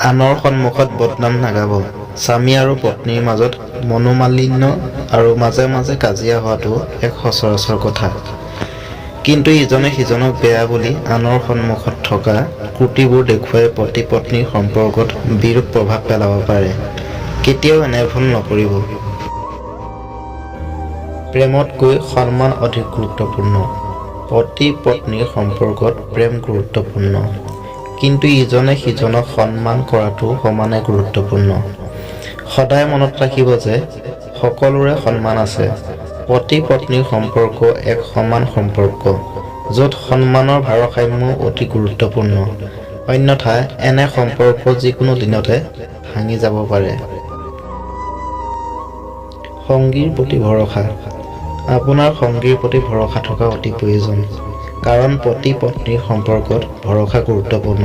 আনৰ সন্মুখত বদনাম নাগাব। স্বামী আৰু পত্নীৰ মাজত মনোমালিন্য আৰু মাজে মাজে কাজিয়া হোৱাটো এক সচৰাচৰ কথা। কিন্তু ইজনে সিজনক বেয়া বুলি আনৰ সন্মুখত থকা ক্ৰুটিবোৰ দেখুৱাই পতি পত্নীৰ সম্পৰ্কত বিৰূপ প্ৰভাৱ পেলাব পাৰে। কেতিয়াও এনে ভুল নকৰিব। প্ৰেমতকৈ সন্মান অধিক গুৰুত্বপূৰ্ণ। পতি পত্নীৰ সম্পৰ্কত প্ৰেম গুৰুত্বপূৰ্ণ, কিন্তু ইজনে সিজনক সন্মান কৰাটো সমানে গুৰুত্বপূৰ্ণ। সদায় মনত ৰাখিব যে সকলোৰে সন্মান আছে। পতি পত্নীৰ সম্পৰ্ক এক সমান সম্পৰ্ক, য'ত সন্মানৰ ভাৰসাম্য অতি গুৰুত্বপূৰ্ণ। অন্যথা এনে সম্পৰ্ক যিকোনো দিনতে ভাঙি যাব পাৰে। সংগীৰ প্ৰতি ভৰসা। আপোনাৰ সংগীৰ প্ৰতি ভৰসা থকা অতি প্ৰয়োজন, কাৰণ পতি পত্নীৰ সম্পৰ্কত ভৰসা গুৰুত্বপূৰ্ণ।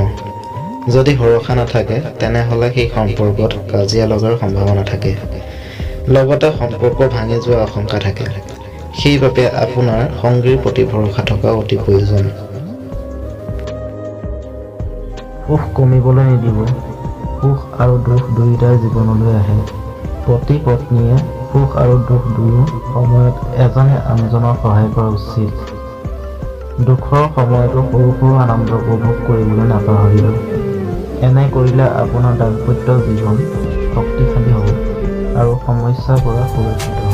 যদি ভৰসা নাথাকে তেনেহ'লে সেই সম্পৰ্কত কাজিয়া লগাৰ সম্ভাৱনা থাকে, লগতে সম্পৰ্ক ভাঙি যোৱাৰ আশংকা থাকে। সেইবাবে আপোনাৰ সংগীৰ প্ৰতি ভৰসা থকা অতি প্ৰয়োজন। সুখ কমিবলৈ নিদিব। সুখ আৰু দুখ দুয়োটাই জীৱনলৈ আহে। পতি পত্নীয়ে সুখ আৰু দুখ দুয়ো সময়ত এজনে আনজনৰ সহায় কৰা উচিত। দুখৰ সময়তো সৰু সৰু আনন্দ উপভোগ কৰিবলৈ নাপাহৰিব। এনে কৰিলে আপোনাৰ দাম্পত্য জীৱন শক্তিশালী হ'ব আৰু সমস্যাৰ পৰা সুৰক্ষিত হ'ব।